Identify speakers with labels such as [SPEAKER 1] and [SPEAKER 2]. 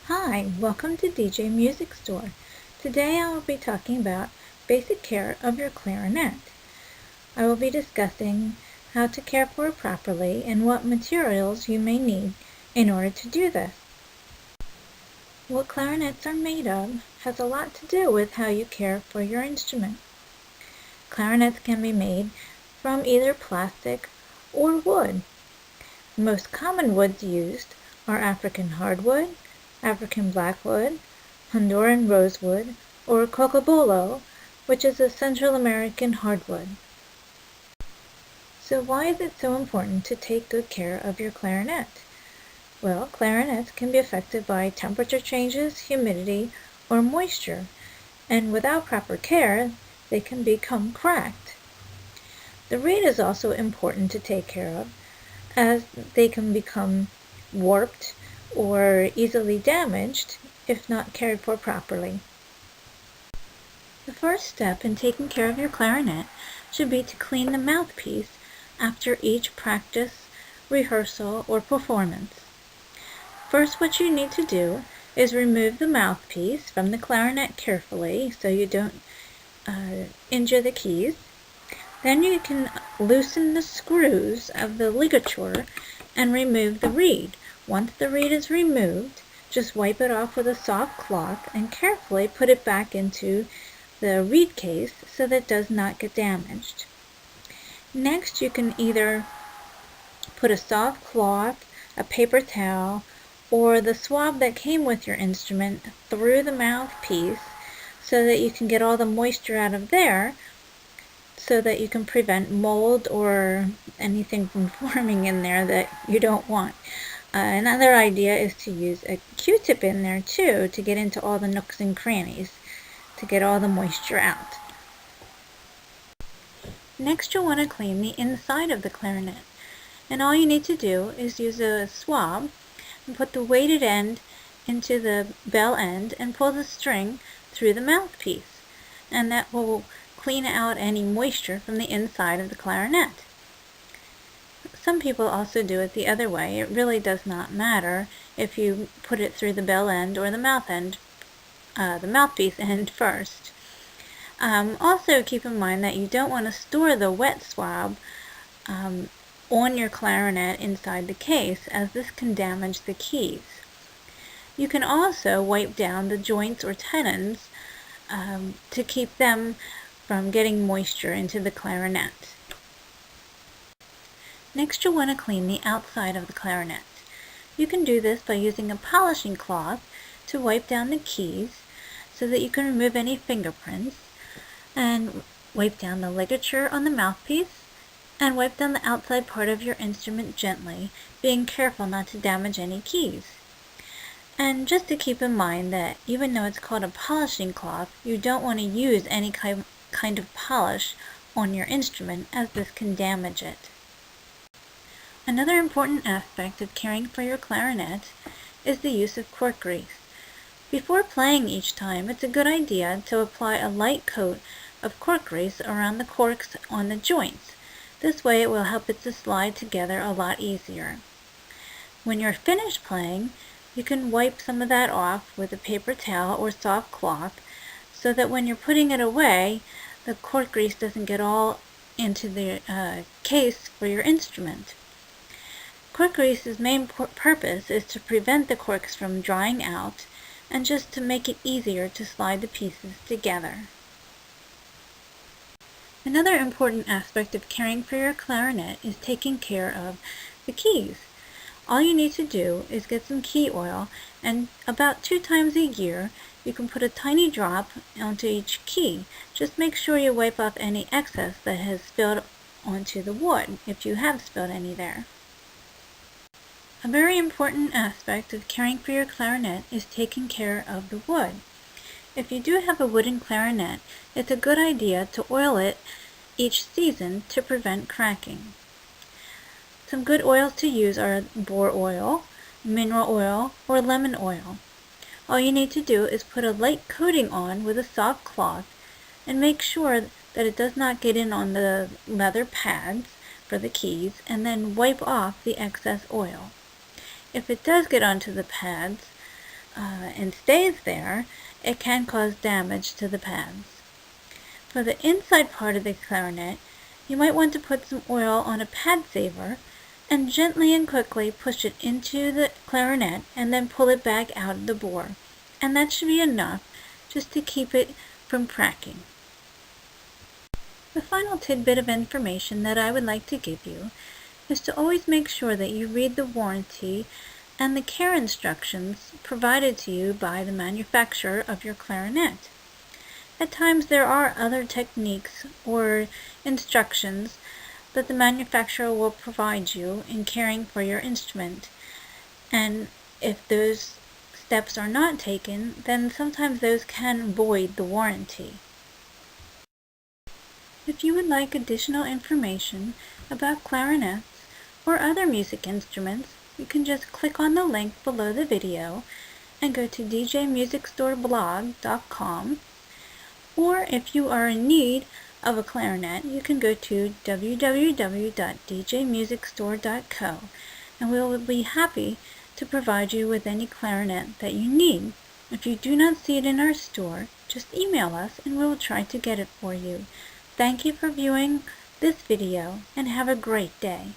[SPEAKER 1] Hi, welcome to DJ Music Store. Today I will be talking about basic care of your clarinet. I will be discussing how to care for it properly and what materials you may need in order to do this. What clarinets are made of has a lot to do with how you care for your instrument. Clarinets can be made from either plastic or wood. The most common woods used are African hardwood, African blackwood, Honduran rosewood, or cocobolo, which is a Central American hardwood. So why is it so important to take good care of your clarinet? Well, clarinets can be affected by temperature changes, humidity, or moisture, and without proper care, they can become cracked. The reed is also important to take care of, as they can become warped or easily damaged if not cared for properly. The first step in taking care of your clarinet should be to clean the mouthpiece after each practice, rehearsal, or performance. First, what you need to do is remove the mouthpiece from the clarinet carefully so you don't injure the keys. Then you can loosen the screws of the ligature and remove the reed. Once the reed is removed, just wipe it off with a soft cloth and carefully put it back into the reed case so that it does not get damaged. Next, you can either put a soft cloth, a paper towel, or the swab that came with your instrument through the mouthpiece so that you can get all the moisture out of there, so that you can prevent mold or anything from forming in there that you don't want. Another idea is to use a Q-tip in there too to get into all the nooks and crannies to get all the moisture out. Next, you'll want to clean the inside of the clarinet, and all you need to do is use a swab and put the weighted end into the bell end and pull the string through the mouthpiece, and that will clean out any moisture from the inside of the clarinet. Some people also do it the other way. It really does not matter if you put it through the bell end or the mouthpiece end first. Also keep in mind that you don't want to store the wet swab on your clarinet inside the case, as this can damage the keys. You can also wipe down the joints or tenons to keep them from getting moisture into the clarinet. Next, you'll want to clean the outside of the clarinet. You can do this by using a polishing cloth to wipe down the keys so that you can remove any fingerprints, and wipe down the ligature on the mouthpiece, and wipe down the outside part of your instrument gently, being careful not to damage any keys. And just to keep in mind that even though it's called a polishing cloth, you don't want to use any kind of polish on your instrument, as this can damage it. Another important aspect of caring for your clarinet is the use of cork grease. Before playing each time, it's a good idea to apply a light coat of cork grease around the corks on the joints. This way it will help it to slide together a lot easier. When you're finished playing, you can wipe some of that off with a paper towel or soft cloth so that when you're putting it away, the cork grease doesn't get all into the case for your instrument. Cork grease's main purpose is to prevent the corks from drying out and just to make it easier to slide the pieces together. Another important aspect of caring for your clarinet is taking care of the keys. All you need to do is get some key oil, and about 2 times a year you can put a tiny drop onto each key. Just make sure you wipe off any excess that has spilled onto the wood, if you have spilled any there. A very important aspect of caring for your clarinet is taking care of the wood. If you do have a wooden clarinet, it's a good idea to oil it each season to prevent cracking. Some good oils to use are boar oil, mineral oil, or lemon oil. All you need to do is put a light coating on with a soft cloth and make sure that it does not get in on the leather pads for the keys, and then wipe off the excess oil. If it does get onto the pads, and stays there, it can cause damage to the pads. For the inside part of the clarinet, you might want to put some oil on a pad saver and gently and quickly push it into the clarinet and then pull it back out of the bore. And that should be enough just to keep it from cracking. The final tidbit of information that I would like to give you is to always make sure that you read the warranty and the care instructions provided to you by the manufacturer of your clarinet. At times there are other techniques or instructions that the manufacturer will provide you in caring for your instrument, and if those steps are not taken, then sometimes those can void the warranty. If you would like additional information about clarinets or other music instruments, you can just click on the link below the video and go to djmusicstoreblog.com. Or if you are in need of a clarinet, you can go to www.djmusicstore.co, and we will be happy to provide you with any clarinet that you need. If you do not see it in our store, just email us and we will try to get it for you. Thank you for viewing this video and have a great day.